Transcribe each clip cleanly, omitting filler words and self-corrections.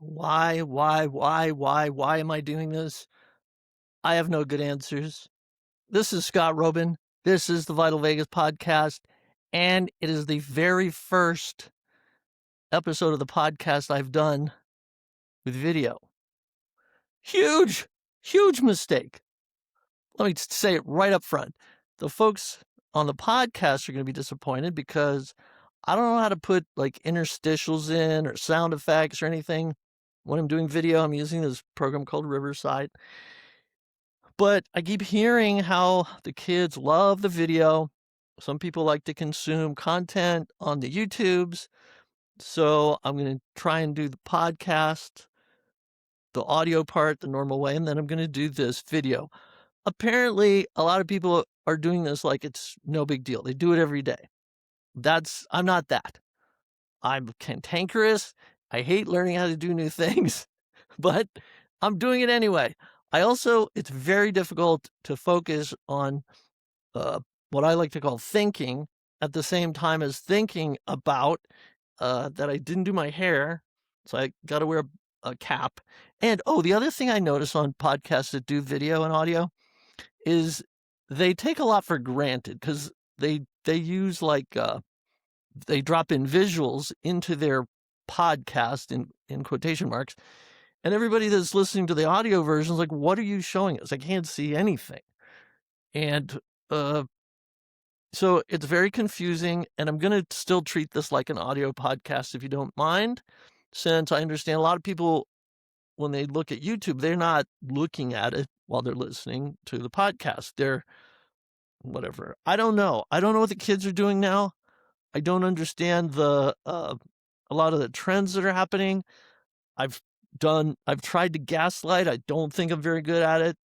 Why am I doing this? I have no good answers. This is Scott Robin. This is the Vital Vegas podcast, and it is the very first episode of the podcast I've done with video. Huge mistake. Let me say it right up front. The folks on the podcast are going to be disappointed because I don't know how to put like interstitials in or sound effects or anything. When I'm doing video, I'm using this program called Riverside. But I keep hearing how the kids love the video. Some people like to consume content on the YouTubes. So I'm going to try and do the podcast, the audio part, the normal way, and then I'm going to do this video. Apparently, a lot of people are doing this like it's no big deal. They do it every day. I'm not that. I'm cantankerous. I hate learning how to do new things, but I'm doing it anyway. It's very difficult to focus on what I like to call thinking at the same time as thinking about that I didn't do my hair. So I got to wear a cap. And the other thing I notice on podcasts that do video and audio is they take a lot for granted because they use they drop in visuals into their podcast in quotation marks. And everybody that's listening to the audio version is like, what are you showing us? I can't see anything. And so it's very confusing. And I'm going to still treat this like an audio podcast, if you don't mind, since I understand a lot of people, when they look at YouTube, they're not looking at it while they're listening to the podcast. They're whatever. I don't know. I don't know what the kids are doing now. I don't understand a lot of the trends that are happening. I've tried to gaslight. I don't think I'm very good at it.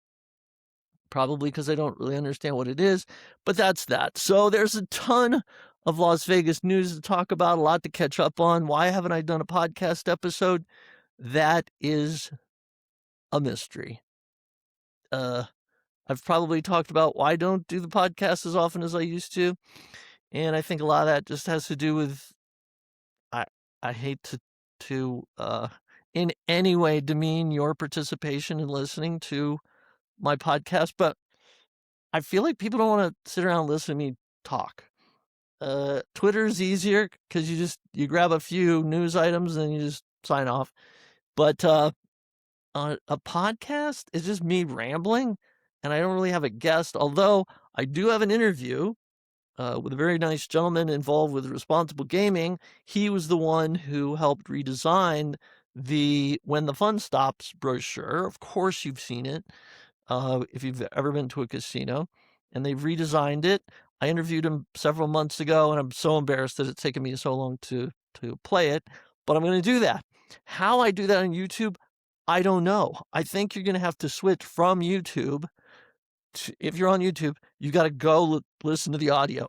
Probably because I don't really understand what it is, but that's that. So there's a ton of Las Vegas news to talk about, a lot to catch up on. Why haven't I done a podcast episode? That is a mystery. I've probably talked about why I don't do the podcast as often as I used to. And I think a lot of that just has to do with I hate to in any way demean your participation in listening to my podcast, but I feel like people don't want to sit around and listen to me talk. Twitter's easier because you grab a few news items and you just sign off. But a podcast is just me rambling, and I don't really have a guest, although I do have an interview with a very nice gentleman involved with responsible gaming. He was the one who helped redesign the When the Fun Stops brochure. Of course, you've seen it if you've ever been to a casino, and they've redesigned it. I interviewed him several months ago, and I'm so embarrassed that it's taken me so long to play it, but I'm going to do that. How I do that on YouTube, I don't know. I think you're going to have to switch from YouTube. If you're on YouTube, you got to go listen to the audio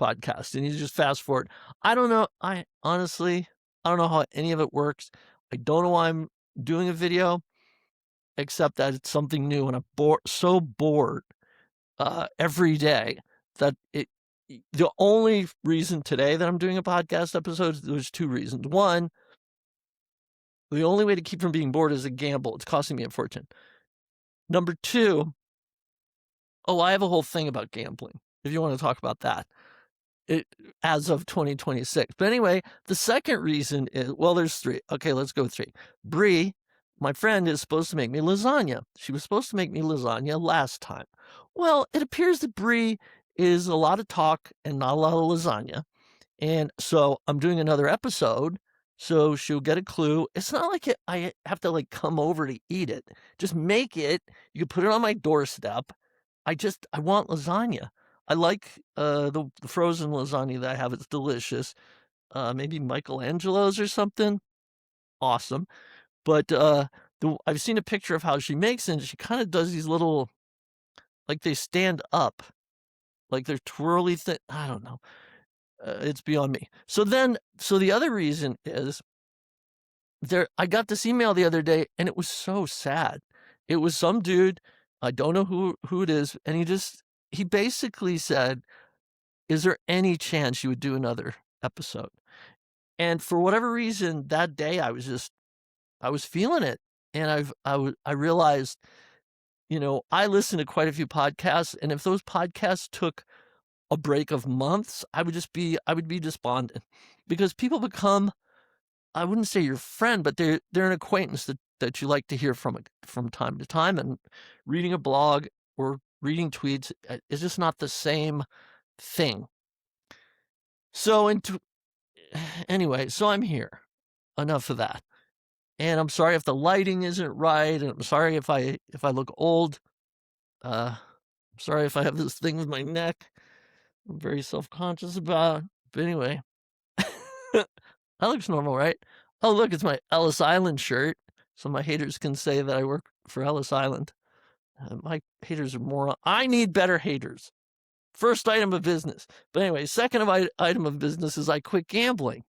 podcast, and you just fast forward. I don't know. I honestly don't know how any of it works. I don't know why I'm doing a video, except that it's something new, and I'm so bored every day that the only reason today that I'm doing a podcast episode, there's two reasons. One, the only way to keep from being bored is a gamble. It's costing me a fortune. Number two, I have a whole thing about gambling, if you want to talk about that. As of 2026. But anyway, the second reason is, there's three. Okay, let's go with three. Bree, my friend, is supposed to make me lasagna. She was supposed to make me lasagna last time. Well, it appears that Bree is a lot of talk and not a lot of lasagna. And so I'm doing another episode, so she'll get a clue. It's not like I have to come over to eat it. Just make it. You can put it on my doorstep. I want lasagna. I like the frozen lasagna that I have. It's delicious. Maybe Michelangelo's or something. Awesome. But I've seen a picture of how she makes it, and she kind of does these little, they stand up. Like they're twirly thing. I don't know. It's beyond me. So the other reason is I got this email the other day, and it was so sad. It was some dude. I don't know who it is. And he basically said, is there any chance you would do another episode? And for whatever reason, that day I was just I was feeling it, and I realized, I listen to quite a few podcasts, and if those podcasts took a break of months, I would be despondent because people become, I wouldn't say your friend, but they're an acquaintance that you like to hear from time to time, and reading a blog or reading tweets is just not the same thing. So anyway, so I'm here. Enough of that. And I'm sorry if the lighting isn't right, and I'm sorry if I look old. I'm sorry if I have this thing with my neck I'm very self-conscious about. But anyway, that looks normal, right? Oh, look, it's my Ellis Island shirt. So my haters can say that I work for Ellis Island. My haters are moron. I need better haters. First item of business. But anyway, second item of business is I quit gambling.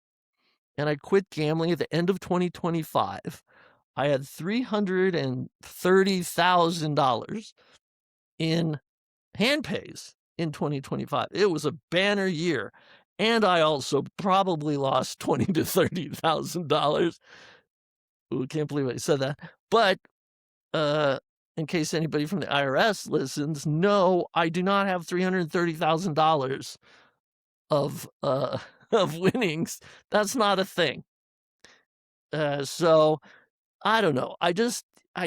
And I quit gambling at the end of 2025. I had $330,000 in hand pays in 2025. It was a banner year. And I also probably lost $20,000 to $30,000. Ooh, can't believe I said that. But in case anybody from the IRS listens, no, I do not have $330,000 of of winnings. That's not a thing. So I don't know. I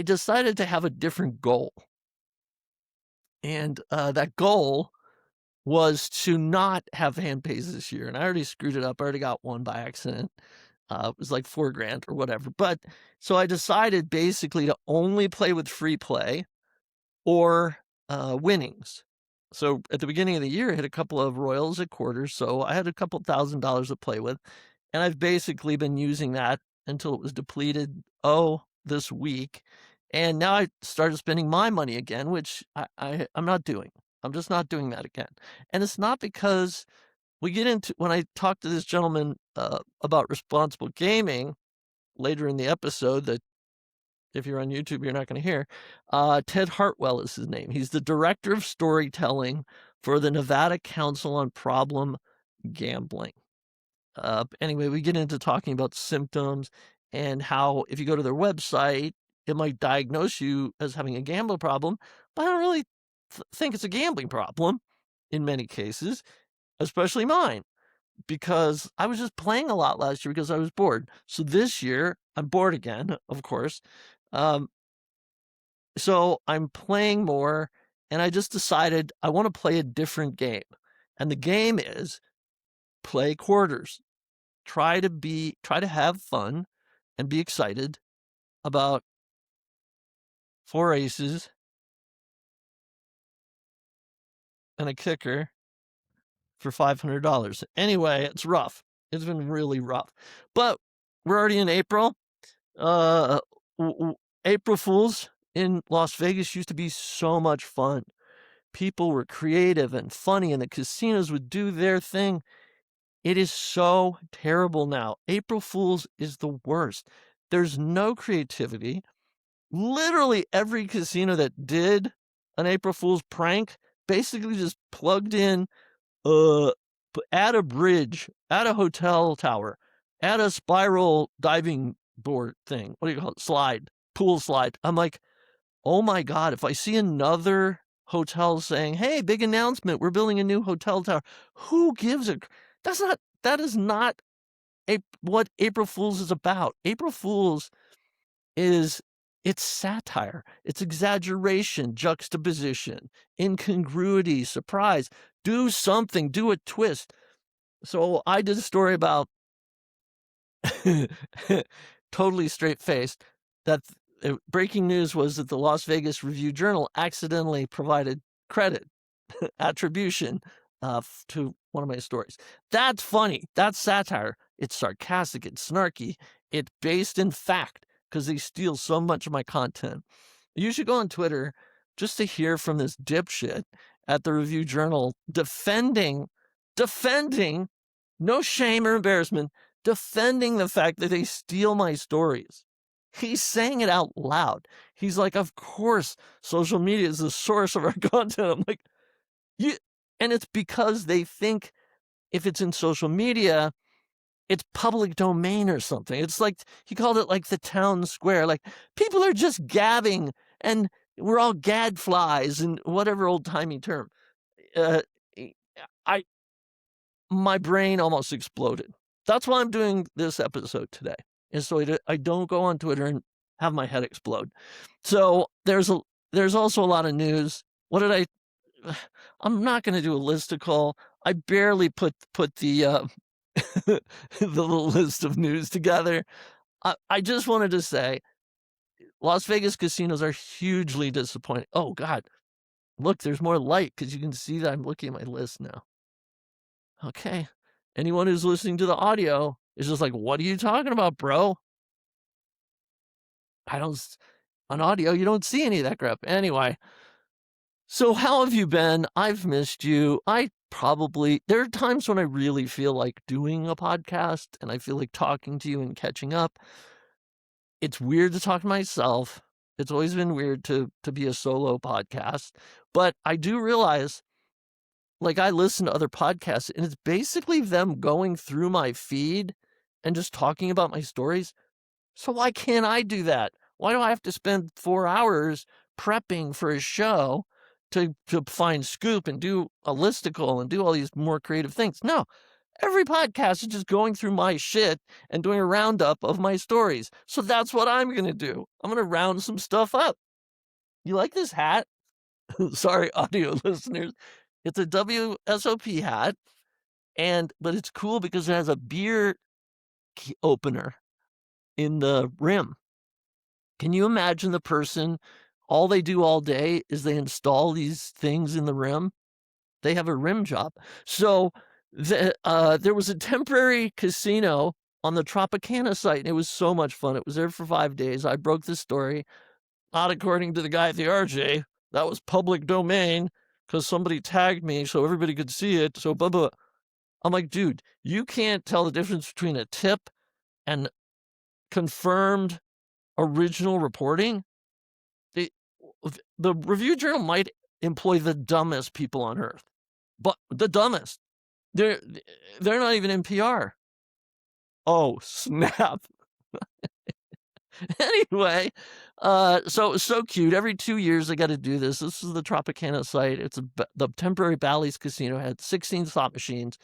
decided to have a different goal. And that goal was to not have hand pays this year. And I already screwed it up. I already got one by accident. It was like $4,000 or whatever. But so I decided basically to only play with free play or winnings. So at the beginning of the year, I hit a couple of royals at quarters. So I had a couple $1,000s to play with. And I've basically been using that until it was depleted, this week. And now I started spending my money again, which I'm not doing. I'm just not doing that again. And it's not because when I talk to this gentleman about responsible gaming later in the episode, that if you're on YouTube, you're not going to hear, Ted Hartwell is his name. He's the director of storytelling for the Nevada Council on Problem Gambling. Anyway, we get into talking about symptoms and how if you go to their website, it might diagnose you as having a gambling problem, but I don't really think it's a gambling problem in many cases, especially mine, because I was just playing a lot last year because I was bored. So this year, I'm bored again, of course. So I'm playing more, and I just decided I want to play a different game. And the game is play quarters. Try to have fun and be excited about 4 aces and a kicker for $500. Anyway, it's rough. It's been really rough. But we're already in April. April Fools in Las Vegas used to be so much fun. People were creative and funny, and the casinos would do their thing. It is so terrible now. April Fools is the worst. There's no creativity. Literally every casino that did an April Fool's prank basically just plugged in, add a bridge, add a hotel tower, add a spiral diving board thing. What do you call it? Pool slide. I'm like, oh my God, if I see another hotel saying, hey, big announcement, we're building a new hotel tower. Who gives a, that is not what April Fool's is about. April Fool's it's satire, it's exaggeration, juxtaposition, incongruity, surprise. Do something, do a twist. So I did a story about totally straight-faced that breaking news was that the Las Vegas Review-Journal accidentally provided credit attribution to one of my stories. That's funny. That's satire. It's sarcastic. It's snarky. It's based in fact because they steal so much of my content. You should go on Twitter just to hear from this dipshit at the Review Journal defending, no shame or embarrassment, defending the fact that they steal my stories. He's saying it out loud. He's like, of course, social media is the source of our content. I'm like, and it's because they think if it's in social media, it's public domain or something. It's like he called it like the town square. Like people are just gabbing and we're all gadflies and whatever old-timey term. Uh, I my brain almost exploded. That's why I'm doing this episode today, is so I don't go on Twitter and have my head explode. So there's also a lot of news. What did I'm not going to do a listicle. I barely put the the little list of news together. I just wanted to say Las Vegas casinos are hugely disappointing. Oh God, look, there's more light because you can see that I'm looking at my list now. Okay. Anyone who's listening to the audio is just like, what are you talking about, bro? On audio, you don't see any of that crap. Anyway, so how have you been? I've missed you. There are times when I really feel like doing a podcast and I feel like talking to you and catching up. It's weird to talk to myself. It's always been weird to be a solo podcast, but I do realize, like, I listen to other podcasts and it's basically them going through my feed and just talking about my stories. So why can't I do that? Why do I have to spend 4 hours prepping for a show to find scoop and do a listicle and do all these more creative things? No, every podcast is just going through my shit and doing a roundup of my stories. So that's what I'm going to do. I'm going to round some stuff up. You like this hat? Sorry, audio listeners. It's a WSOP hat, but it's cool because it has a beer opener in the rim. Can you imagine the person, all they do all day is they install these things in the rim? They have a rim job. So there was a temporary casino on the Tropicana site, and it was so much fun. It was there for 5 days. I broke the story, not according to the guy at the RJ. That was public domain because somebody tagged me so everybody could see it. So blah, blah. I'm like, dude, you can't tell the difference between a tip and confirmed original reporting. The Review Journal might employ the dumbest people on earth, but the dumbest. They're not even NPR. Oh, snap. Anyway, so it was so cute. Every 2 years, I got to do this. This is the Tropicana site. It's the temporary Bally's Casino. Had 16 slot machines.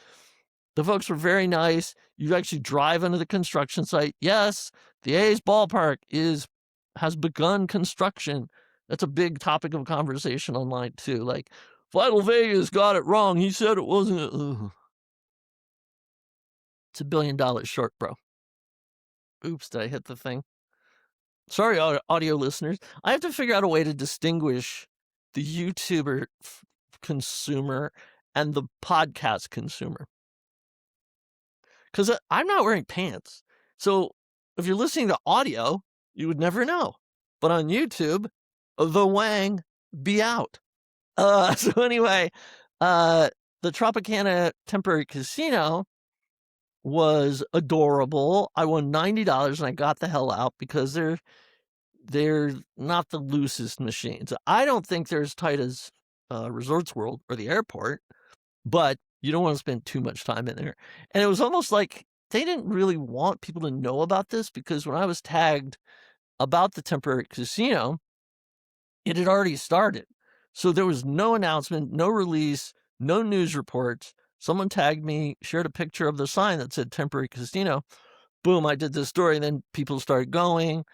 The folks were very nice. You actually drive into the construction site. Yes, the A's ballpark has begun construction. That's a big topic of conversation online too. Like, Vital Vegas got it wrong. He said it wasn't. Ugh. It's $1 billion short, bro. Oops, did I hit the thing? Sorry, audio listeners. I have to figure out a way to distinguish the YouTuber consumer and the podcast consumer. Because I'm not wearing pants. So if you're listening to audio, you would never know. But on YouTube, the Wang be out. So anyway, the Tropicana temporary casino was adorable. I won $90 and I got the hell out because they're not the loosest machines. I don't think they're as tight as Resorts World or the airport, but you don't want to spend too much time in there. And it was almost like they didn't really want people to know about this because when I was tagged about the temporary casino, it had already started. So there was no announcement, no release, no news reports. Someone tagged me, shared a picture of the sign that said temporary casino. Boom, I did this story. And then people started going.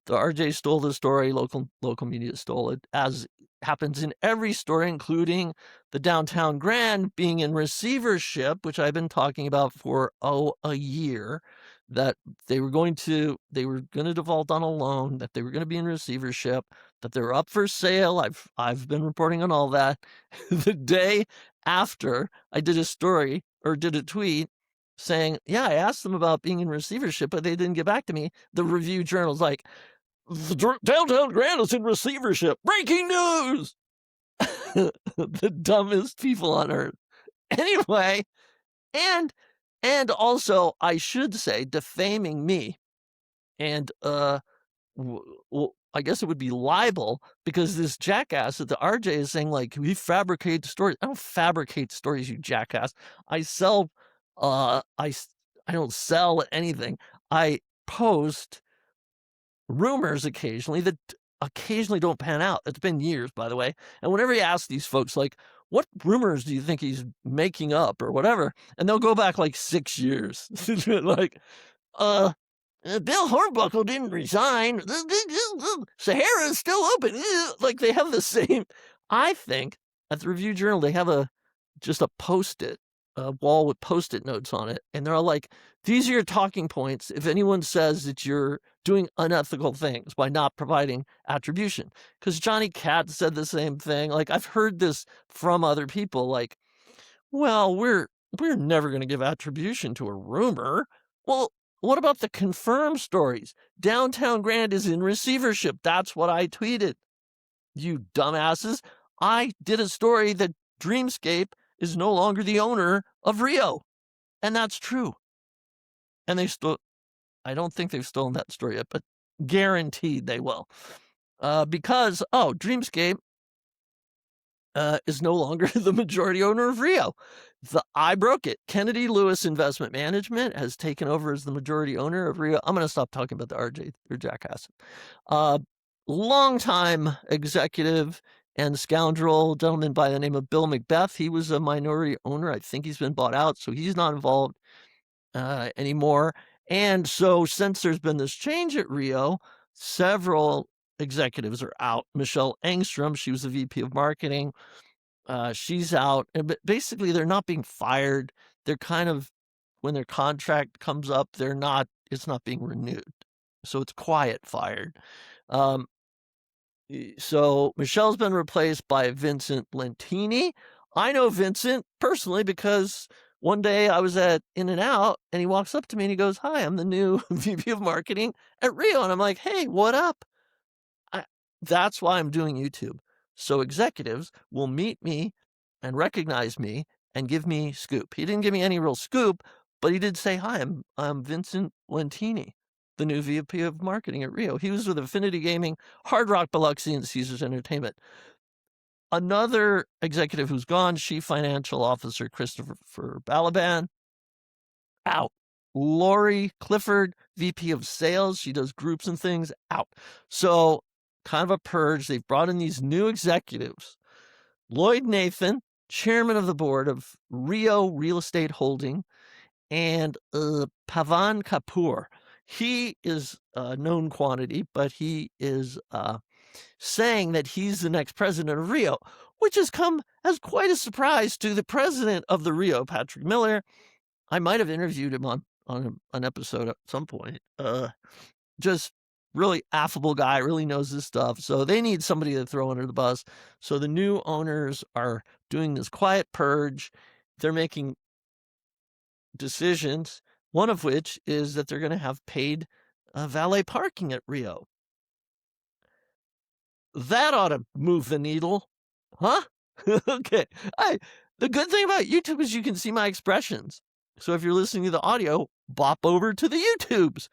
The RJ stole the story. Local media stole it, as happens in every story, including the Downtown Grand being in receivership, which I've been talking about for a year. That they were going to default on a loan, that they were going to be in receivership, that they were up for sale. I've been reporting on all that. The day after I did a story or did a tweet saying, yeah, I asked them about being in receivership, but they didn't get back to me. The Review Journal's like, the Downtown Grand is in receivership. Breaking news! The dumbest people on earth. Anyway, and also, I should say, defaming me. And, well, I guess it would be libel because this jackass at the RJ is saying, like, we fabricate stories. I don't fabricate stories, you jackass. I sell, I don't sell anything. I post rumors occasionally that occasionally don't pan out. It's been years, by the way. And whenever you ask these folks, like, what rumors do you think he's making up or whatever? And they'll go back like 6 years. Like, Bill Hornbuckle didn't resign. Sahara is still open. Like they have the same. I think at the Review Journal, they have just a post-it, a wall with post-it notes on it. And they're all like, these are your talking points if anyone says that you're doing unethical things by not providing attribution. Because Johnny Katz said the same thing. Like I've heard this from other people, like, well, we're never going to give attribution to a rumor. Well, what about the confirmed stories? Downtown Grand is in receivership. That's what I tweeted. You dumbasses. I did a story that Dreamscape is no longer the owner of Rio. And that's true. And I don't think they've stolen that story yet, but guaranteed they will. Because, Dreamscape is no longer the majority owner of Rio. I broke it. Kennedy Lewis Investment Management has taken over as the majority owner of Rio. I'm going to stop talking about the RJ or jackass. Longtime executive and scoundrel gentleman by the name of Bill Macbeth. He was a minority owner. I think he's been bought out, so he's not involved anymore. And so since there's been this change at Rio, several executives are out. Michelle Engstrom, she was the VP of marketing. She's out. But basically, they're not being fired. They're kind of, when their contract comes up, it's not being renewed. So it's quiet fired. So Michelle's been replaced by Vincent Lentini. I know Vincent personally because one day I was at In-N-Out and he walks up to me and he goes, "Hi, I'm the new VP of marketing at Rio." And I'm like, "Hey, what up?" That's why I'm doing YouTube. So executives will meet me and recognize me and give me scoop. He didn't give me any real scoop, but he did say, "Hi, I'm Vincent Lentini, the new VP of marketing at Rio." He was with Affinity Gaming, Hard Rock Biloxi, and Caesars Entertainment. Another executive who's gone, Chief Financial Officer Christopher Balaban, out. Lori Clifford, VP of Sales, she does groups and things, out. So kind of a purge. They've brought in these new executives. Lloyd Nathan, chairman of the board of Rio Real Estate Holding, and Pavan Kapoor. He is a known quantity, but he is saying that he's the next president of Rio, which has come as quite a surprise to the president of the Rio, Patrick Miller. I might have interviewed him on an episode at some point. Just really affable guy, really knows his stuff. So they need somebody to throw under the bus. So the new owners are doing this quiet purge. They're making decisions, one of which is that they're going to have paid valet parking at Rio. That ought to move the needle. Huh? Okay. The good thing about YouTube is you can see my expressions. So if you're listening to the audio, bop over to the YouTubes.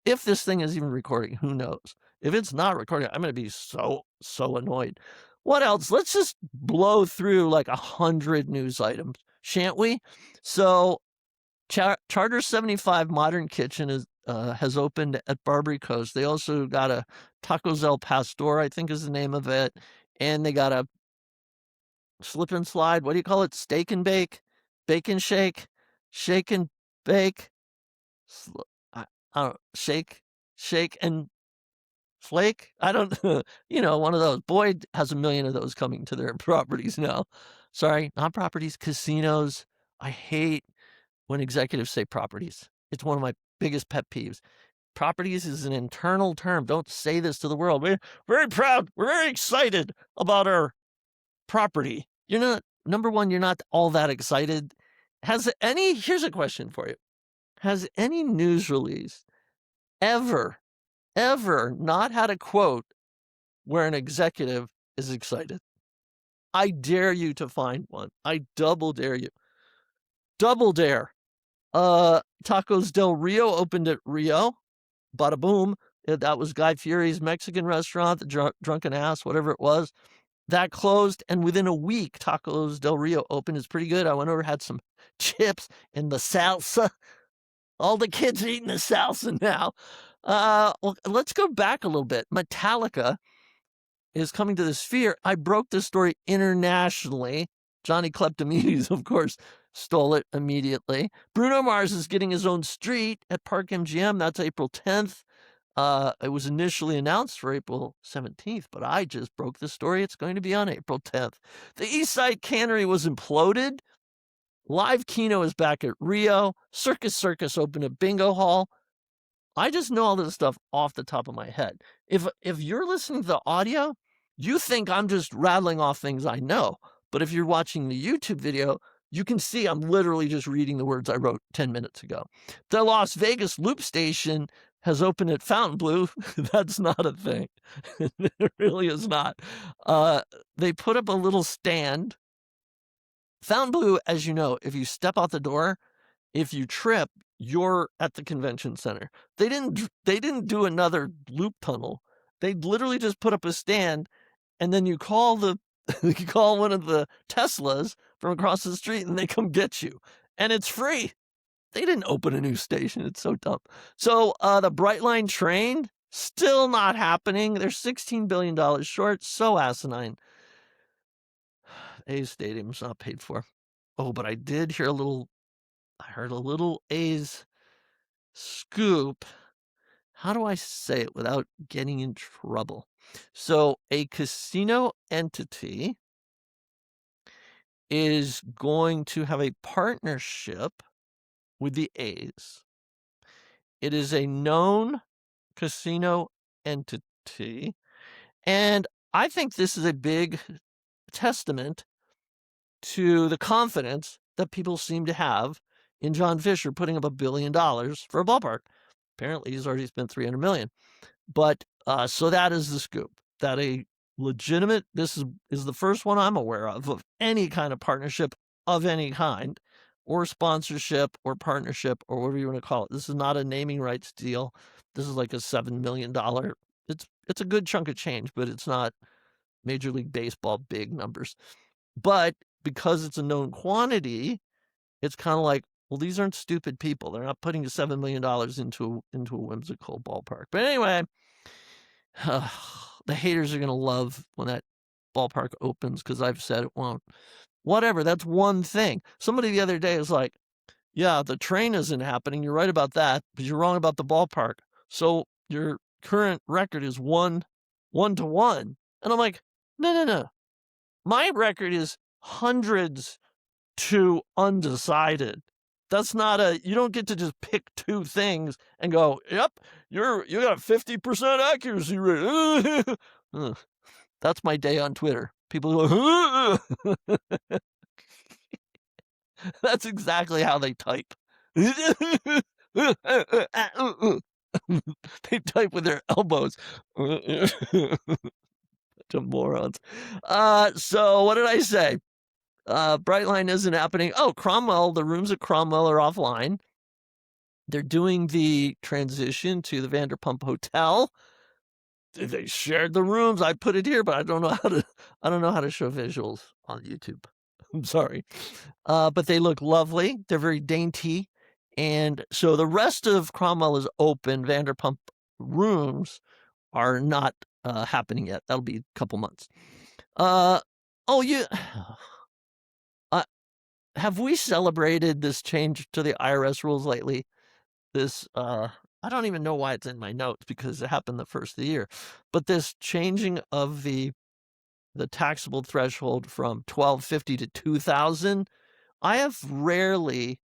If this thing is even recording, who knows? If it's not recording, I'm going to be so annoyed. What else? Let's just blow through like 100 news items, shan't we? So Charter 75 Modern Kitchen has opened at Barbary Coast. They also got a Tacos El Pastor, I think is the name of it. And they got a slip and slide. What do you call it? Steak and bake? Bacon shake? Shake and bake? I don't know. Shake and flake? I don't one of those. Boyd has a million of those coming to their properties now. Sorry, not properties, casinos. I hate when executives say properties. It's one of my biggest pet peeves. Properties is an internal term. Don't say this to the world. We're very proud. We're very excited about our property. You're not, number one, you're not all that excited. Here's a question for you. Has any news release ever not had a quote where an executive is excited? I dare you to find one. I double dare you. Double dare. Tacos Del Rio opened at Rio. Bada boom. That was Guy Fieri's Mexican restaurant, the Drunken Ass, whatever it was. That closed, and within a week, Tacos Del Rio opened. It's pretty good. I went over, had some chips and the salsa. All the kids are eating the salsa now. Well, let's go back a little bit. Metallica is coming to the Sphere. I broke this story internationally. Johnny Kleptomenes, of course, stole it immediately. Bruno Mars is getting his own street at Park MGM. That's April 10th. It was initially announced for April 17th, but I just broke the story. It's going to be on April 10th. The East Side Cannery was imploded. Live Kino is back at Rio. Circus Circus opened at Bingo Hall. I just know all this stuff off the top of my head. If you're listening to the audio, you think I'm just rattling off things I know. But if you're watching the YouTube video, you can see I'm literally just reading the words I wrote 10 minutes ago. The Las Vegas Loop Station has opened at Fontainebleau. That's not a thing. It really is not. They put up a little stand. Fontainebleau, as you know, if you step out the door, if you trip, you're at the convention center. They didn't do another loop tunnel. They literally just put up a stand, and then you call you call one of the Teslas from across the street, and they come get you, and it's free. They didn't open a new station. It's so dumb. So the Brightline train still not happening. They're $16 billion short. So asinine. A's Stadium's not paid for. Oh, but I did hear I heard a little A's scoop. How do I say it without getting in trouble? So a casino entity is going to have a partnership with the A's. It is a known casino entity, and I think this is a big testament to the confidence that people seem to have in John Fisher putting up $1 billion for a ballpark. Apparently, he's already spent $300 million. But so that is the scoop. That a legitimate, this is the first one I'm aware of any kind of partnership of any kind, or sponsorship, or partnership, or whatever you want to call it. This is not a naming rights deal. This is like a $7 million. It's a good chunk of change, but it's not Major League Baseball big numbers. But because it's a known quantity, it's kind of like, well, these aren't stupid people. They're not putting $7 million into a whimsical ballpark. But anyway, the haters are going to love when that ballpark opens because I've said it won't. Whatever, that's one thing. Somebody the other day was like, yeah, the train isn't happening. You're right about that, but you're wrong about the ballpark. So your current record is 1-1. And I'm like, no. My record is hundreds to undecided. That's not you don't get to just pick two things and go, yep, you got a 50% accuracy rate. That's my day on Twitter. People go, that's exactly how they type. They type with their elbows. Bunch of morons. So what did I say? Brightline isn't happening. Oh, Cromwell, the rooms at Cromwell are offline. They're doing the transition to the Vanderpump Hotel. They shared the rooms. I put it here, but I don't know how to show visuals on YouTube. I'm sorry. But they look lovely. They're very dainty. And so the rest of Cromwell is open. Vanderpump rooms are not happening yet. That'll be a couple months. Have we celebrated this change to the IRS rules lately? This, I don't even know why it's in my notes because it happened the first of the year, but this changing of the taxable threshold from $1,250 to $2,000, I have rarely,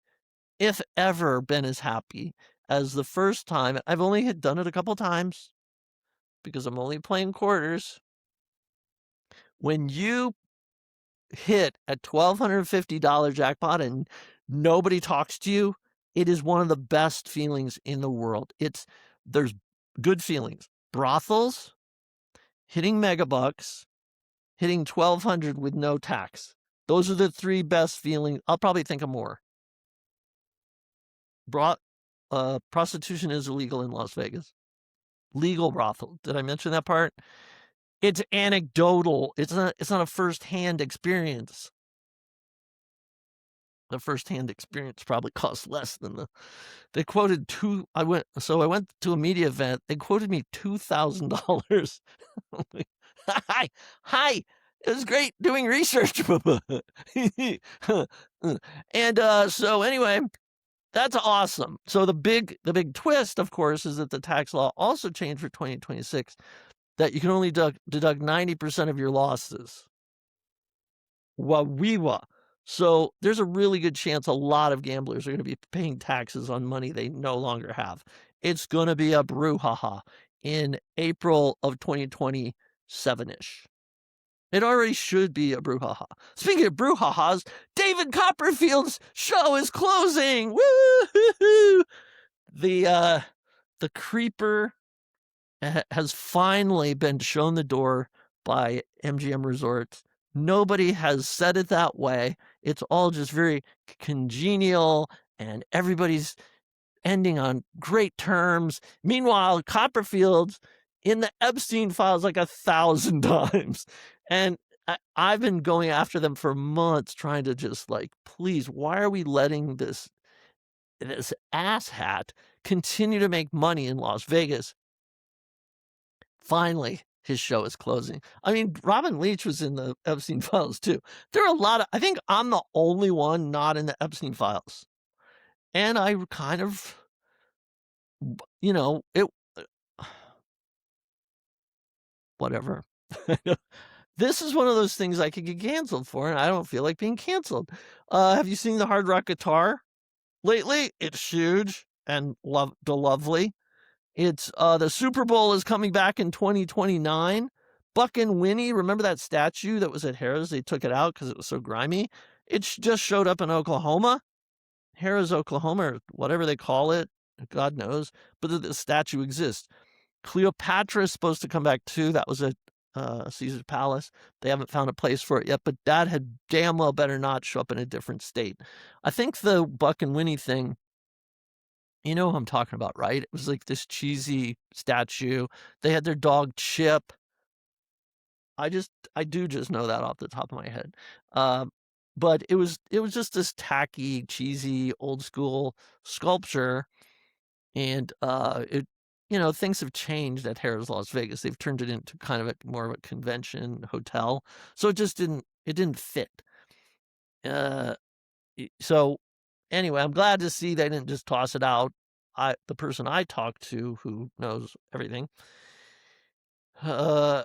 if ever, been as happy as the first time. I've only had done it a couple times because I'm only playing quarters. When you hit a $1,250 jackpot and nobody talks to you, it is one of the best feelings in the world. There's good feelings. Brothels, hitting megabucks, hitting 1,200 with no tax. Those are the three best feelings. I'll probably think of more. Prostitution is illegal in Las Vegas. Legal brothel. Did I mention that part? It's anecdotal. It's not a first-hand experience. the firsthand experience probably cost less than the they quoted 2 I went to a media event, they quoted me $2,000. "Hi, hi, it was great doing research." And, so anyway, that's awesome. So the big twist, of course, is that the tax law also changed for 2026 that you can only deduct 90% of your losses. Wa So there's a really good chance a lot of gamblers are gonna be paying taxes on money they no longer have. It's gonna be a brouhaha in April of 2027-ish. It already should be a brouhaha. Speaking of brouhahas, David Copperfield's show is closing. Woo-hoo-hoo! The creeper has finally been shown the door by MGM Resorts. Nobody has said it that way. It's all just very congenial, and everybody's ending on great terms. Meanwhile, Copperfield's in the Epstein files like 1,000 times. And I've been going after them for months, trying to just like, please, why are we letting this asshat continue to make money in Las Vegas? Finally, his show is closing. I mean, Robin Leach was in the Epstein files too. There are a lot of I think I'm the only one not in the Epstein files. And I kind of, it whatever. This is one of those things I could get canceled for, and I don't feel like being canceled. Have you seen the Hard Rock guitar lately? It's huge and lovely. It's the Super Bowl is coming back in 2029. Buck and Winnie, remember that statue that was at Harrah's? They took it out because it was so grimy. It just showed up in Oklahoma, Harrah's, Oklahoma, or whatever they call it. God knows, but the statue exists. Cleopatra is supposed to come back too. That was at Caesar's Palace. They haven't found a place for it yet, but that had damn well better not show up in a different state. I think the Buck and Winnie thing, you know who I'm talking about, right? It was like this cheesy statue. They had their dog Chip. I do just know that off the top of my head. But it was just this tacky, cheesy, old school sculpture. And things have changed at Harrah's Las Vegas. They've turned it into kind of more of a convention hotel. So it didn't fit. So anyway, I'm glad to see they didn't just toss it out. The person I talked to who knows everything, uh,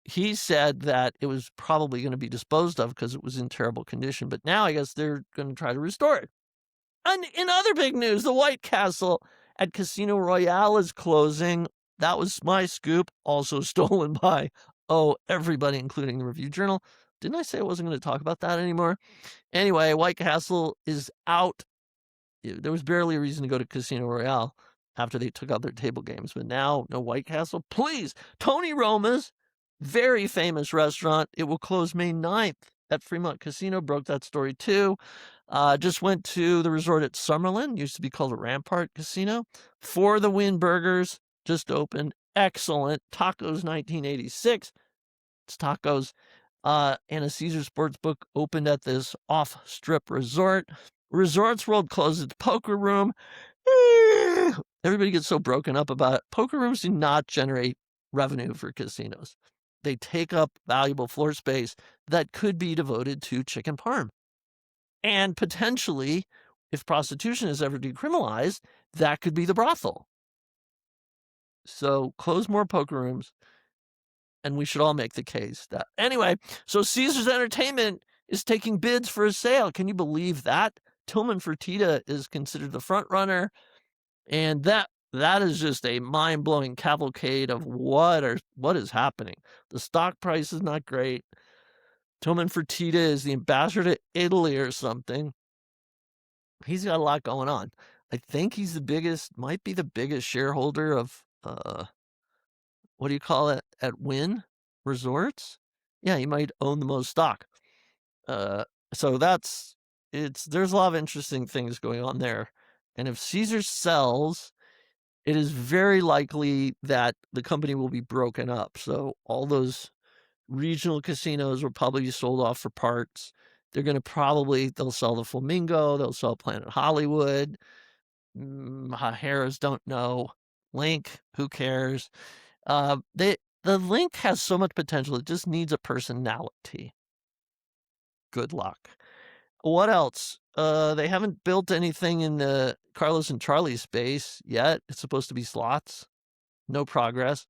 he said that it was probably going to be disposed of because it was in terrible condition. But now I guess they're going to try to restore it. And in other big news, the White Castle at Casino Royale is closing. That was my scoop, also stolen by, everybody, including the Review Journal. Didn't I say I wasn't going to talk about that anymore? Anyway, White Castle is out. There was barely a reason to go to Casino Royale after they took out their table games. But now, no White Castle. Please, Tony Roma's very famous restaurant. It will close May 9th at Fremont Casino. Broke that story too. Just went to the resort at Summerlin. Used to be called a Rampart Casino. For the Win Burgers just opened. Excellent. Tacos 1986. It's tacos. And a Caesar Sportsbook opened at this off-strip resort. Resorts World closed its poker room. Everybody gets so broken up about it. Poker rooms do not generate revenue for casinos. They take up valuable floor space that could be devoted to chicken parm. And potentially, if prostitution is ever decriminalized, that could be the brothel. So close more poker rooms, and we should all make the case that. Anyway, so Caesars Entertainment is taking bids for a sale. Can you believe that? Tillman Fertitta is considered the front runner, and that is just a mind-blowing cavalcade of what is happening. The stock price is not great. Tillman Fertitta is the ambassador to Italy or something. He's got a lot going on. I think he's might be the biggest shareholder of what do you call it, at Wynn Resorts? Yeah, he might own the most stock. So there's a lot of interesting things going on there. And if Caesar sells, it is very likely that the company will be broken up. So all those regional casinos will probably be sold off for parts. They're gonna they'll sell the Flamingo, they'll sell Planet Hollywood, Harris, don't know. Link, who cares? The Link has so much potential, it just needs a personality. Good luck. What else? They haven't built anything in the Carlos and Charlie space yet. It's supposed to be slots. No progress.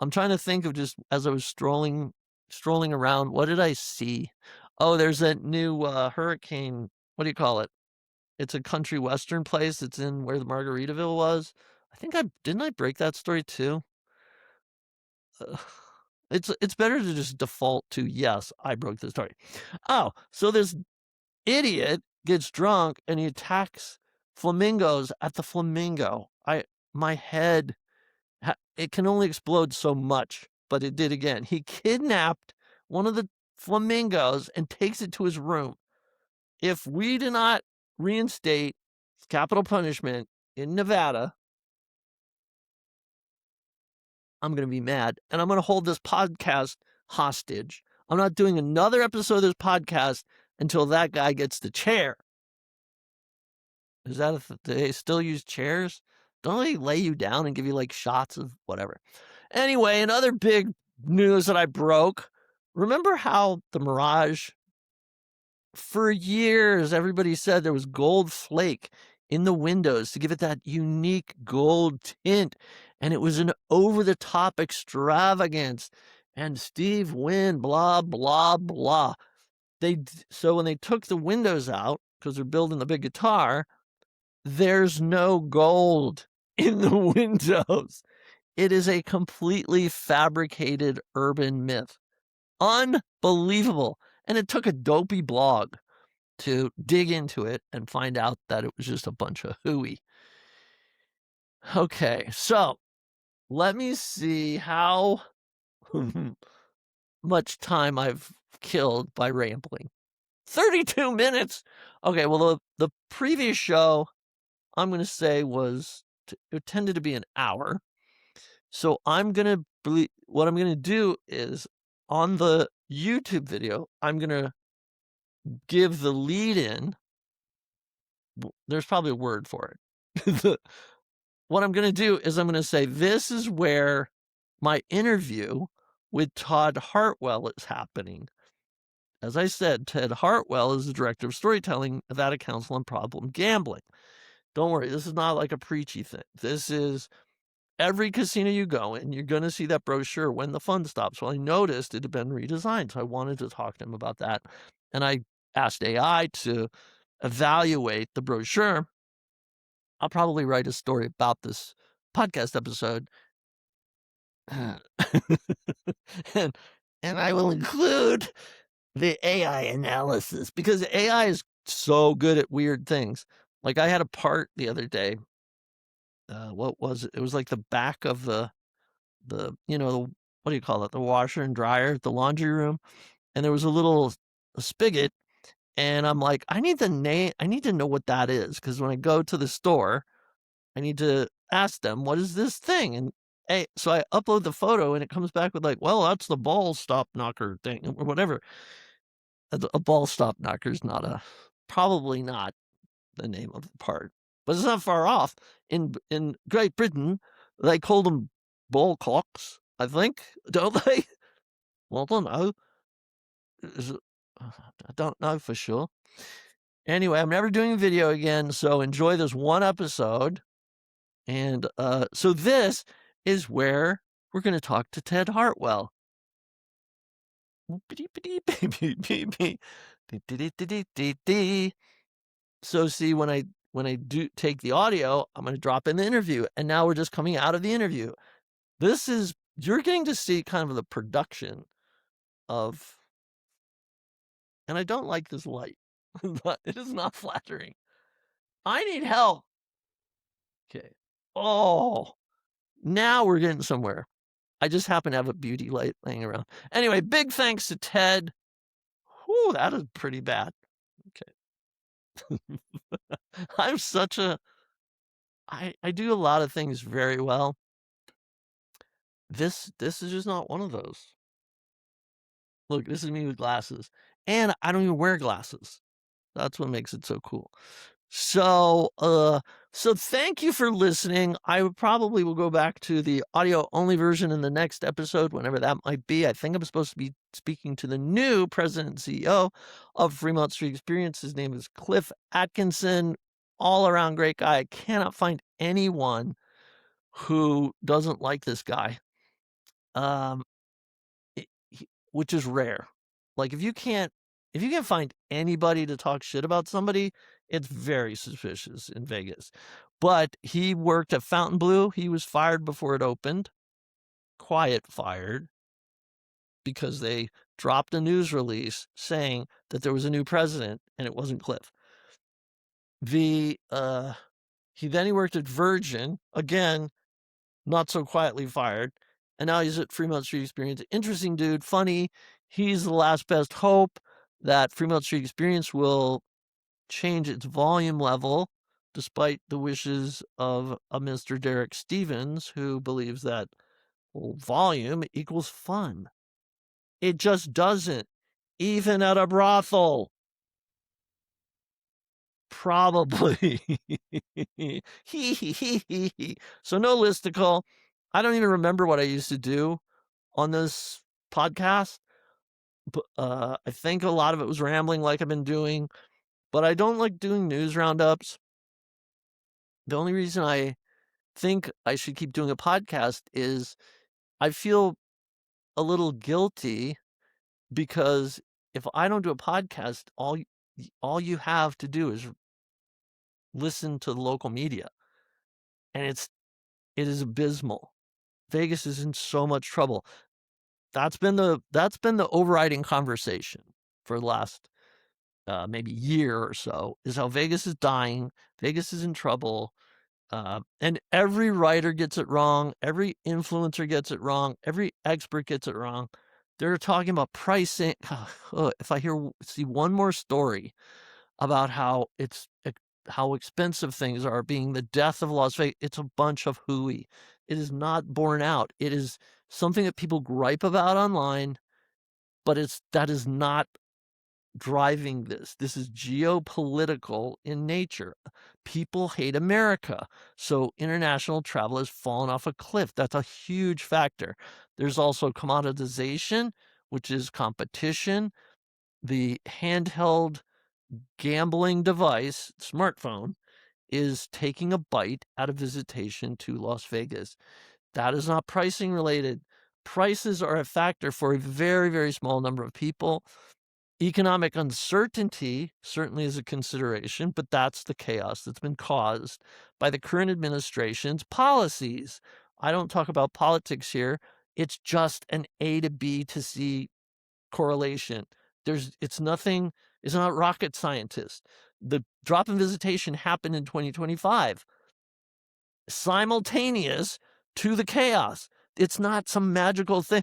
I'm trying to think of, just as I was strolling around, what did I see? Oh, there's that new hurricane. What do you call it? It's a country western place. It's in where the Margaritaville was. I think I didn't I break that story too? Ugh. It's better to just default to, yes, I broke the story. Oh, so this idiot gets drunk and he attacks flamingos at the Flamingo. My head, it can only explode so much, but it did again. He kidnapped one of the flamingos and takes it to his room. If we do not reinstate capital punishment in Nevada, I'm going to be mad, and I'm going to hold this podcast hostage. I'm not doing another episode of this podcast until that guy gets the chair. Is that do they still use chairs? Don't they lay you down and give you like shots of whatever? Anyway, another big news that I broke. Remember how the Mirage, for years, everybody said there was gold flake in the windows to give it that unique gold tint, and it was an over-the-top extravagance, and Steve Wynn, blah, blah, blah. So when they took the windows out, because they're building the big guitar, there's no gold in the windows. It is a completely fabricated urban myth. Unbelievable. And it took a dopey blog to dig into it and find out that it was just a bunch of hooey. Okay, so let me see how much time I've killed by rambling. 32 minutes. Okay, well, the previous show, I'm going to say, it tended to be an hour. So what I'm going to do is, on the YouTube video, I'm going to give the lead in. There's probably a word for it. What I'm going to do is I'm going to say, this is where my interview with Todd Hartwell is happening. As I said, Ted Hartwell is the director of storytelling, Nevada Council on Problem Gambling. Don't worry, this is not like a preachy thing. This is every casino you go in, you're going to see that brochure, When the Fun Stops. Well, I noticed it had been redesigned, so I wanted to talk to him about that. And I asked AI to evaluate the brochure. I'll probably write a story about this podcast episode. and, and I will include the AI analysis, because AI is so good at weird things. Like, I had a part the other day. What was it? It was like the back of the what do you call it? The washer and dryer, the laundry room. And there was a little spigot. And I'm like, I need to know what that is. Because when I go to the store, I need to ask them, what is this thing? And so I upload the photo and it comes back with like, well, that's the ball stop knocker thing or whatever. A ball stop knocker is probably not the name of the part, but it's not far off. In Great Britain, they call them ball clocks, I think, don't they? Well, I don't know. I don't know for sure. Anyway, I'm never doing a video again, so enjoy this one episode. And so this is where we're going to talk to Ted Hartwell. So see, when I do take the audio, I'm going to drop in the interview, and now we're just coming out of the interview. You're getting to see kind of the production of, and I don't like this light, but it is not flattering. I need help. Okay. Oh, now we're getting somewhere. I just happen to have a beauty light laying around. Anyway, big thanks to Ted. Whew, that is pretty bad. Okay. I do a lot of things very well. This is just not one of those. Look, this is me with glasses. and I don't even wear glasses. That's what makes it so cool. So thank you for listening. I probably will go back to the audio only version in the next episode, whenever that might be. I think I'm supposed to be speaking to the new president and CEO of Fremont Street Experience. His name is Cliff Atkinson. All around great guy. I cannot find anyone who doesn't like this guy. Um, which is rare. Like if you can't find anybody to talk shit about somebody, it's very suspicious in Vegas. But he worked at Fontainebleau. He was fired before it opened. Quiet fired, because they dropped a news release saying that there was a new president and it wasn't Cliff. He worked at Virgin, again, not so quietly fired, and now he's at Fremont Street Experience. Interesting dude, funny. He's the last best hope that Fremont Street Experience will change its volume level, despite the wishes of a Mr. Derek Stevens, who believes that, well, volume equals fun. It just doesn't, even at a brothel. Probably. So no listicle. I don't even remember what I used to do on this podcast. But I think a lot of it was rambling like I've been doing, but I don't like doing news roundups. The only reason I think I should keep doing a podcast is I feel a little guilty, because if I don't do a podcast, all you have to do is listen to the local media, and it is abysmal. Vegas is in so much trouble. That's been the overriding conversation for the last maybe year or so, is how Vegas is dying. Vegas is in trouble. And every writer gets it wrong. Every influencer gets it wrong. Every expert gets it wrong. They're talking about pricing. If I see one more story about how expensive things are being the death of Las Vegas, it's a bunch of hooey. It is not borne out. It is something that people gripe about online, but that is not driving this. This is geopolitical in nature. People hate America, so international travel has fallen off a cliff. That's a huge factor. There's also commoditization, which is competition. The handheld gambling device, smartphone, is taking a bite out of visitation to Las Vegas. That is not pricing related. Prices are a factor for a very, very small number of people. Economic uncertainty certainly is a consideration, but that's the chaos that's been caused by the current administration's policies. I don't talk about politics here. It's just an A to B to C correlation. It's not rocket scientist. The drop in visitation happened in 2025, simultaneous to the chaos. It's not some magical thing.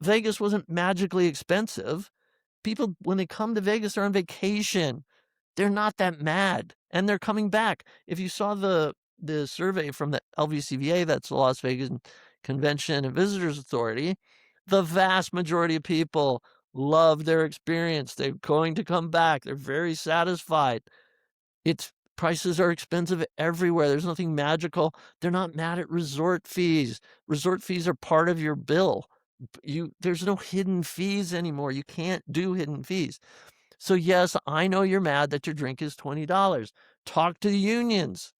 Vegas wasn't magically expensive. People, when they come to Vegas, they're on vacation. They're not that mad, and they're coming back. If you saw the survey from the LVCVA, that's the Las Vegas Convention and Visitors Authority, the vast majority of people love their experience. They're going to come back. They're very satisfied. Prices are expensive everywhere. There's nothing magical. They're not mad at resort fees. Resort fees are part of your bill. There's no hidden fees anymore. You can't do hidden fees. So yes, I know you're mad that your drink is $20. Talk to the unions.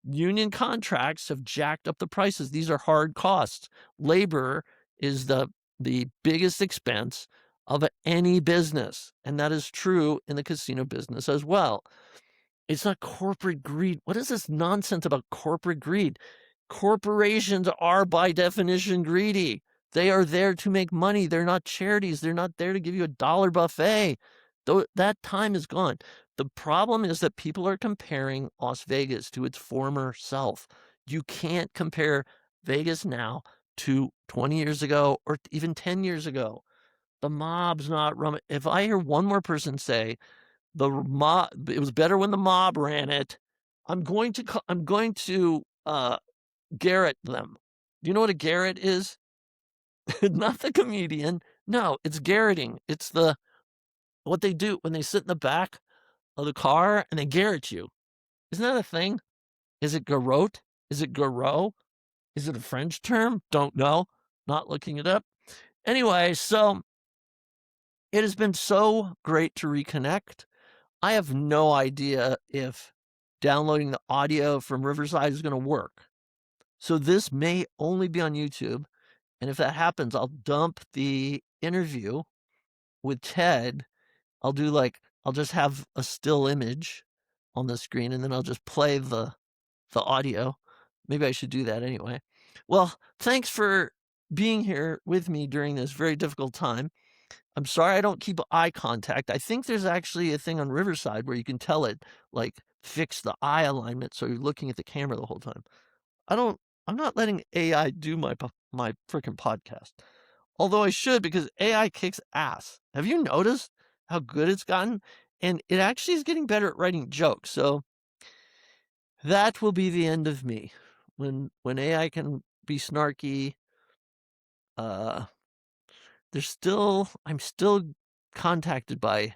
Union contracts have jacked up the prices. These are hard costs. Labor is the biggest expense of any business, and that is true in the casino business as well. It's not corporate greed. What is this nonsense about corporate greed? Corporations are by definition greedy. They are there to make money. They're not charities. They're not there to give you a dollar buffet. That time is gone. The problem is that people are comparing Las Vegas to its former self. You can't compare Vegas now to 20 years ago or even 10 years ago. The mob's not running. If I hear one more person say it was better when the mob ran it, I'm going to garret them. Do you know what a garret is? Not the comedian. No, it's garroting. It's the what they do when they sit in the back of the car and they glare at you. Isn't that a thing? Is it garrote? Is it garrot? Is it a French term? Don't know. Not looking it up. Anyway, so it has been so great to reconnect. I have no idea if downloading the audio from Riverside is gonna work. So this may only be on YouTube, and if that happens, I'll dump the interview with Ted. I'll just have a still image on the screen, and then I'll just play the audio. Maybe I should do that anyway. Well, thanks for being here with me during this very difficult time. I'm sorry I don't keep eye contact. I think there's actually a thing on Riverside where you can tell it, like, fix the eye alignment so you're looking at the camera the whole time. I don't I'm not letting AI do my fricking podcast. Although I should, because AI kicks ass. Have you noticed how good it's gotten? And it actually is getting better at writing jokes, so that will be the end of me. When AI can be snarky, uh, I'm still contacted by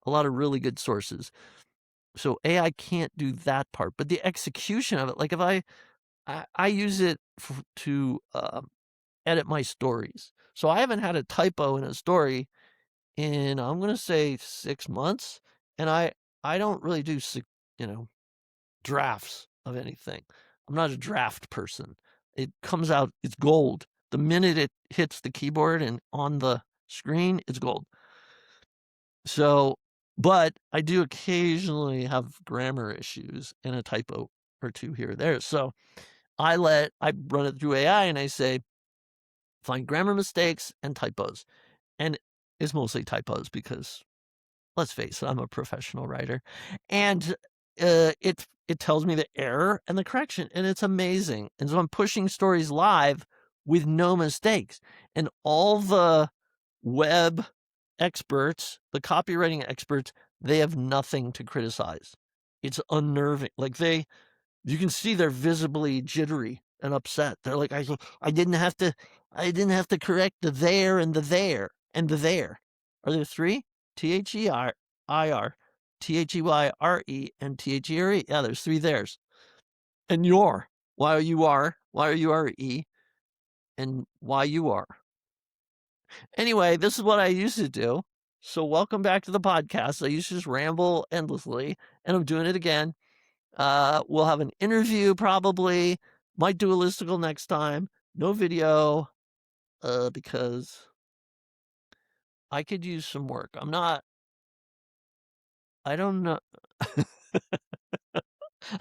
a lot of really good sources. So AI can't do that part, but the execution of it, like if I use it to edit my stories. So I haven't had a typo in a story in, I'm gonna say, 6 months, and I don't really do you know, drafts of anything. I'm not a draft person. It comes out, it's gold. The minute it hits the keyboard and on the screen, it's gold. So, but I do occasionally have grammar issues and a typo or two here or there. So I run it through AI and I say, find grammar mistakes and typos. And it's mostly typos because, let's face it, I'm a professional writer. And it tells me the error and the correction, and it's amazing. And so I'm pushing stories live with no mistakes. And all the web experts, the copywriting experts, they have nothing to criticize. It's unnerving. Like you can see they're visibly jittery and upset. They're like, I didn't have to correct the there and the there and the there. Are there three? T-H-E-R-I-R, T-H-E-Y-R-E, and T-H-E-R-E. Yeah, there's three there's. And your. Y-O-U-R-E, and Y-U-R. Anyway, this is what I used to do. So welcome back to the podcast. I used to just ramble endlessly, and I'm doing it again. We'll have an interview probably. Might do a listicle next time. No video, because I could use some work. I don't know.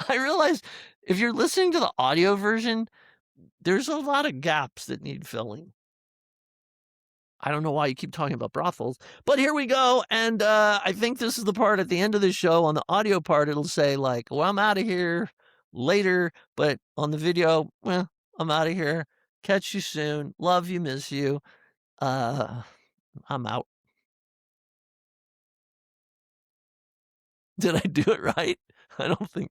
I realize if you're listening to the audio version, there's a lot of gaps that need filling. I don't know why you keep talking about brothels, but here we go. And I think this is the part at the end of the show. On the audio part, it'll say like, well, I'm out of here later. But on the video, well, I'm out of here. Catch you soon. Love you, miss you. I'm out. Did I do it right? I don't think